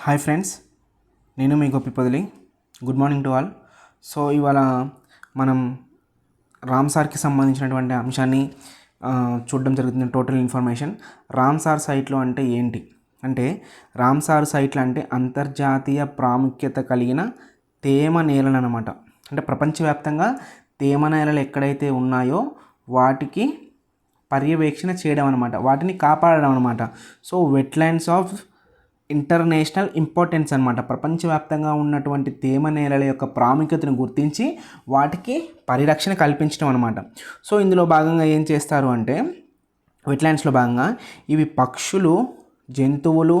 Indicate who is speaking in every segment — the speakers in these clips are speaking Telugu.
Speaker 1: హాయ్ ఫ్రెండ్స్, నేను మీ Gopi Podili. Good morning to all. So ఇవాళ మనం రామ్సార్కి సంబంధించినటువంటి అంశాన్ని చూడడం జరుగుతుంది. టోటల్ ఇన్ఫర్మేషన్ రామ్సార్ సైట్లు అంటే ఏంటి అంటే, రామ్సార్ సైట్లు అంటే అంతర్జాతీయ ప్రాముఖ్యత కలిగిన తేమ నేలలు అన్నమాట. అంటే ప్రపంచవ్యాప్తంగా తేమ నేలలు ఎక్కడైతే ఉన్నాయో వాటికి పర్యవేక్షణ చేయడం అనమాట, వాటిని కాపాడడం అనమాట. So wetlands of international importance అనమాట. ప్రపంచవ్యాప్తంగా ఉన్నటువంటి తేమ నేలల యొక్క ప్రాముఖ్యతను గుర్తించి వాటికి పరిరక్షణ కల్పించడం అనమాట. సో ఇందులో భాగంగా ఏం చేస్తారు అంటే, వెట్లాండ్స్లో భాగంగా ఇవి పక్షులు, జంతువులు,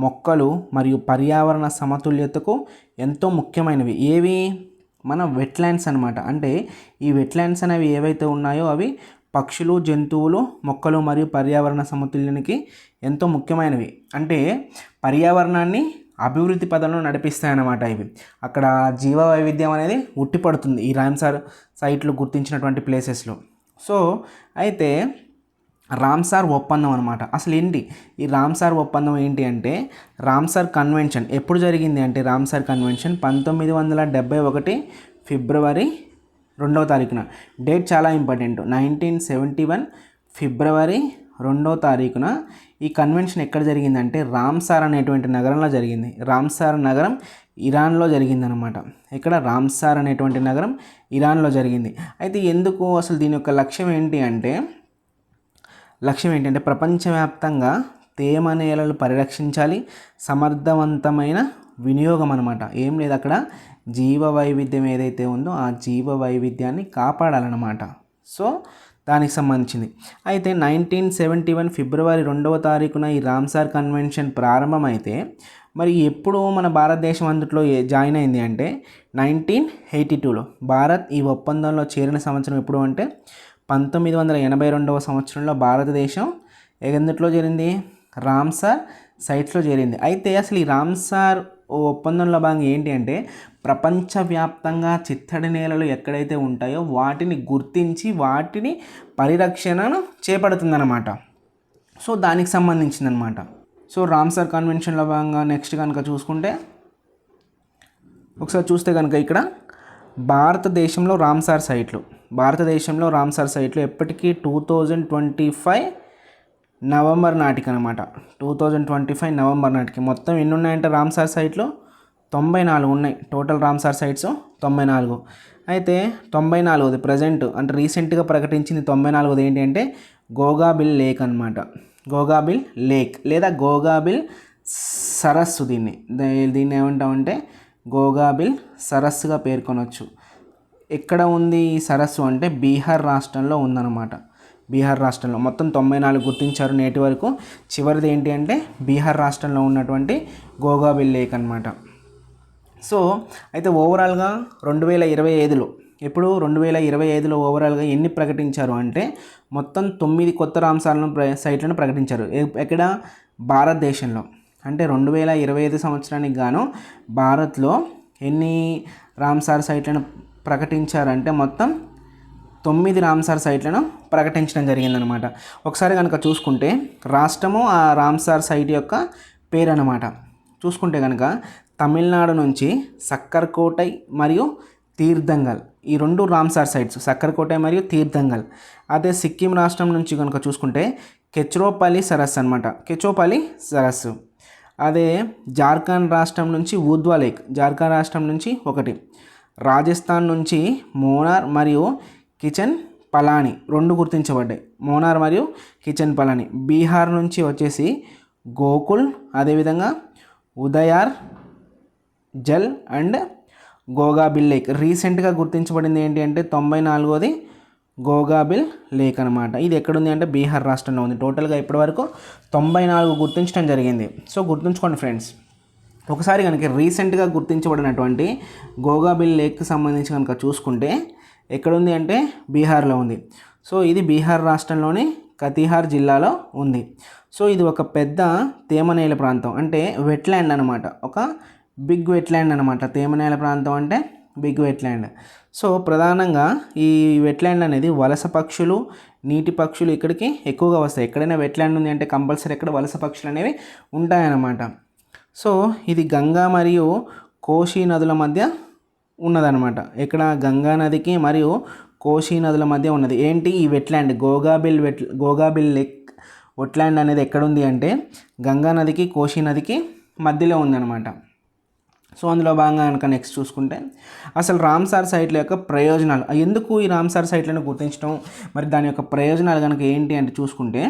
Speaker 1: మొక్కలు మరియు పర్యావరణ సమతుల్యతకు ఎంతో ముఖ్యమైనవి. ఏవి? మన వెట్లాండ్స్ అనమాట. అంటే ఈ వెట్లాండ్స్ అనేవి ఏవైతే ఉన్నాయో అవి పక్షులు, జంతువులు, మొక్కలు మరియు పర్యావరణ సమతుల్యానికి ఎంతో ముఖ్యమైనవి. అంటే పర్యావరణాన్ని అభివృద్ధి పదంలో నడిపిస్తాయన్నమాట. ఇవి అక్కడ జీవ వైవిధ్యం అనేది ఉట్టిపడుతుంది ఈ రామ్సార్ సైట్లు గుర్తించినటువంటి ప్లేసెస్లో. సో అయితే రామ్సార్ ఒప్పందం అనమాట. అసలు ఏంటి ఈ రామ్సార్ ఒప్పందం? ఏంటి అంటే, రామ్సార్ కన్వెన్షన్ ఎప్పుడు జరిగింది అంటే, రామ్సార్ కన్వెన్షన్ 1971 ఫిబ్రవరి 2వ తారీఖున. డేట్ చాలా ఇంపార్టెంట్. 1971 ఫిబ్రవరి 2వ తారీఖున ఈ కన్వెన్షన్ ఎక్కడ జరిగిందంటే, రామ్సార్ అనేటువంటి నగరంలో జరిగింది. రామ్సార్ నగరం ఇరాన్లో జరిగిందనమాట. ఇక్కడ రామ్సార్ అనేటువంటి నగరం ఇరాన్లో జరిగింది. అయితే ఎందుకు అసలు దీని యొక్క లక్ష్యం ఏంటంటే ప్రపంచవ్యాప్తంగా తేమ నేలలు పరిరక్షించాలి, సమర్థవంతమైన వినియోగం అనమాట. ఏం లేదు, అక్కడ జీవ వైవిధ్యం ఏదైతే ఉందో ఆ జీవ వైవిధ్యాన్ని కాపాడాలన్నమాట. సో దానికి సంబంధించింది. అయితే 1971 ఫిబ్రవరి 2వ తారీఖున ఈ రామ్సార్ కన్వెన్షన్ ప్రారంభమైతే, మరి ఎప్పుడు మన భారతదేశం అందులో జాయిన్ అయింది అంటే 1982లో. భారత్ ఈ ఒప్పందంలో చేరిన సంవత్సరం ఎప్పుడు అంటే 1982వ సంవత్సరంలో భారతదేశం ఎందులో చేరింది? రామ్సార్ సైట్స్లో చేరింది. అయితే అసలు ఈ రామ్సార్ ఒప్పందంలో భాగంగా ఏంటి అంటే, ప్రపంచవ్యాప్తంగా చిత్తడి నేలలు ఎక్కడైతే ఉంటాయో వాటిని గుర్తించి వాటిని పరిరక్షణను చేపడుతుందన్నమాట. సో దానికి సంబంధించిందనమాట. సో రామ్సార్ కన్వెన్షన్లో భాగంగా నెక్స్ట్ కనుక చూసుకుంటే, ఒకసారి చూస్తే కనుక ఇక్కడ భారతదేశంలో రామ్సార్ సైట్లు ఎప్పటికీ 2025 నవంబర్ నాటికి అనమాట. 2025 నవంబర్ నాటికి మొత్తం ఎన్ని ఉన్నాయంటే రామ్సార్ సైట్లు 94 ఉన్నాయి. Total Ramsar sites 94. అయితే 94ది ప్రజెంట్ అంటే రీసెంట్గా ప్రకటించింది 94ది ఏంటి అంటే గోగాబిల్ లేక్ అనమాట. గోగాబిల్ లేక్ లేదా గోగాబిల్ సరస్సు. దీన్ని ఏమంటామంటే గోగాబిల్ సరస్సుగా పేర్కొనవచ్చు. ఎక్కడ ఉంది ఈ సరస్సు అంటే బీహార్ రాష్ట్రంలో ఉందన్నమాట. బీహార్ రాష్ట్రంలో మొత్తం 94 గుర్తించారు నేటి వరకు. చివరిది ఏంటి అంటే బీహార్ రాష్ట్రంలో ఉన్నటువంటి గోగాబిల్ లేక్ అనమాట. సో అయితే ఓవరాల్గా 2025లో 2025లో ఓవరాల్గా ఎన్ని ప్రకటించారు అంటే మొత్తం 9 కొత్త రామ్సార్ సైట్లను ప్రకటించారు. ఎక్కడ? భారతదేశంలో. అంటే 2025 సంవత్సరానికి గాను భారత్లో ఎన్ని రామ్సార్ సైట్లను ప్రకటించారంటే మొత్తం 9 రామ్సార్ సైట్లను ప్రకటించడం జరిగిందనమాట. ఒకసారి కనుక చూసుకుంటే రాష్ట్రము ఆ రామ్సార్ సైట్ యొక్క పేరు అనమాట. చూసుకుంటే కనుక తమిళనాడు నుంచి సక్కర్కోటై మరియు తీర్థంగల్, ఈ 2 రామ్సార్ సైట్స్ సక్కర్కోటై మరియు తీర్థంగల్. అదే సిక్కిం రాష్ట్రం నుంచి కనుక చూసుకుంటే కెచ్రోపల్లి సరస్సు అనమాట. కెచోపల్లి సరస్సు. అదే జార్ఖండ్ రాష్ట్రం నుంచి ఊద్వా లేక్, జార్ఖండ్ రాష్ట్రం నుంచి ఒకటి. రాజస్థాన్ నుంచి మోనార్ మరియు కిచెన్ పలాని 2 గుర్తించబడ్డాయి. మోనార్ మరియు కిచెన్ పలాని. బీహార్ నుంచి వచ్చేసి గోకుల్, అదేవిధంగా ఉదయార్ జల్ అండ్ గోగాబిల్ లేక్. రీసెంట్గా గుర్తించబడింది ఏంటి అంటే 94ది గోగాబిల్ లేక్ అనమాట. ఇది ఎక్కడుంది అంటే బీహార్ రాష్ట్రంలో ఉంది. టోటల్గా ఇప్పటివరకు 94 గుర్తించడం జరిగింది. సో గుర్తుంచుకోండి ఫ్రెండ్స్. ఒకసారి కనుక రీసెంట్గా గుర్తించబడినటువంటి గోగాబిల్ లేక్కి సంబంధించి కనుక చూసుకుంటే ఎక్కడుంది అంటే బీహార్లో ఉంది. సో ఇది బీహార్ రాష్ట్రంలోని కతిహార్ జిల్లాలో ఉంది. సో ఇది ఒక పెద్ద తేమనేల ప్రాంతం, అంటే వెట్లాండ్ అనమాట. ఒక బిగ్ వెట్లాండ్ అనమాట. తేమనేల ప్రాంతం అంటే బిగ్ వెట్లాండ్. సో ప్రధానంగా ఈ వెట్లాండ్ అనేది వలస పక్షులు, నీటి పక్షులు ఇక్కడికి ఎక్కువగా వస్తాయి. ఎక్కడైనా వెట్లాండ్ ఉంది అంటే కంపల్సరీ ఎక్కడ వలస పక్షులు అనేవి ఉంటాయన్నమాట. సో ఇది గంగా మరియు కోషి నదుల మధ్య ఉన్నదనమాట. ఇక్కడ గంగా నదికి మరియు కోషి నదుల మధ్య ఉన్నది. ఏంటి ఈ వెట్లాండ్ గోగాబిల్ లెక్ వెట్లాండ్ అనేది ఎక్కడుంది అంటే గంగా నదికి కోషి నదికి మధ్యలో ఉందన్నమాట. సో అందులో భాగంగా కనుక నెక్స్ట్ చూసుకుంటే అసలు రామ్సార్ సైట్ల యొక్క ప్రయోజనాలు, ఎందుకు ఈ రామ్సార్ సైట్లను గుర్తించడం, మరి దాని యొక్క ప్రయోజనాలు కనుక ఏంటి అంటే చూసుకుంటే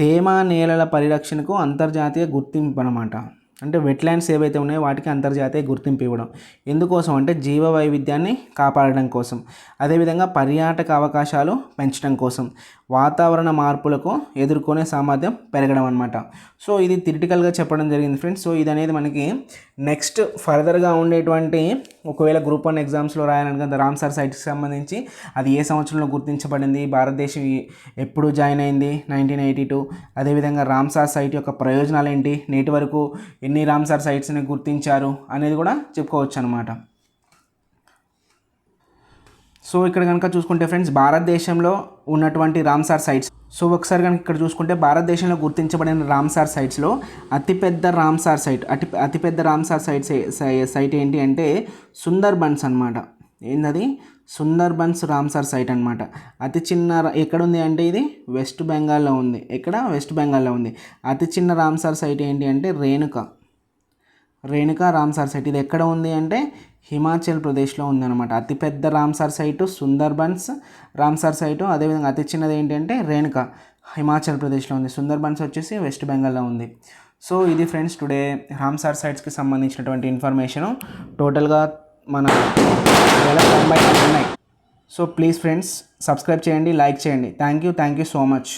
Speaker 1: తేమ నేలల పరిరక్షణకు అంతర్జాతీయ గుర్తింపు అనమాట. అంటే వెట్లాండ్స్ ఏవైతే ఉన్నాయో వాటికి అంతర్జాతీయ గుర్తింపు ఇవ్వడం ఎందుకోసం అంటే జీవ వైవిధ్యాన్ని కాపాడడం కోసం, అదేవిధంగా పర్యాటక అవకాశాలు పెంచడం కోసం, వాతావరణ మార్పులకు ఎదుర్కొనే సామర్థ్యం పెరగడం అనమాట. సో ఇది థియరిటికల్గా చెప్పడం జరిగింది ఫ్రెండ్స్. సో ఇది అనేది మనకి నెక్స్ట్ ఫర్దర్గా ఉండేటువంటి ఒకవేళ గ్రూప్ 1 ఎగ్జామ్స్లో రాయాలనుకుంటే రామ్సార్ సైట్కి సంబంధించి అది ఏ సంవత్సరంలో గుర్తించబడింది, భారతదేశం ఎప్పుడు జాయిన్ అయింది 1982, అదేవిధంగా రామ్సార్ సైట్ యొక్క ప్రయోజనాలు ఏంటి, నేటి వరకు ఎన్ని రామ్సార్ సైట్స్ని గుర్తించారు అనేది కూడా చెప్పుకోవచ్చు అనమాట. సో ఇక్కడ కనుక చూసుకుంటే ఫ్రెండ్స్ భారతదేశంలో ఉన్నటువంటి రామ్సార్ సైట్స్, సో ఒకసారి కనుక ఇక్కడ చూసుకుంటే భారతదేశంలో గుర్తించబడిన రామ్సార్ సైట్స్లో అతిపెద్ద రామ్సార్ సైట్ ఏంటి అంటే సుందర్బన్స్ అనమాట. ఏంటది సుందర్బన్స్ రామ్సార్ సైట్ అనమాట. అతి చిన్న ఎక్కడుంది అంటే ఇది వెస్ట్ బెంగాల్లో ఉంది. వెస్ట్ బెంగాల్లో ఉంది. అతి చిన్న రామ్సార్ సైట్ ఏంటి అంటే రేణుకా రామ్సార్ సైట్. ఇది ఎక్కడ ఉంది అంటే హిమాచల్ ప్రదేశ్లో ఉందన్నమాట. అతిపెద్ద Ramsar site Sundarbans Ramsar site, అదేవిధంగా అతి చిన్నది ఏంటి అంటే రేణుకా హిమాచల్ ప్రదేశ్లో ఉంది. సుందర్బన్స్ వచ్చేసి వెస్ట్ బెంగాల్లో ఉంది. సో ఇది ఫ్రెండ్స్ టుడే రామ్సార్ సైట్స్కి సంబంధించినటువంటి ఇన్ఫర్మేషను. టోటల్గా మన 90 ఉన్నాయి. సో ప్లీజ్ ఫ్రెండ్స్ సబ్స్క్రైబ్ చేయండి, లైక్ చేయండి. Thank you so much.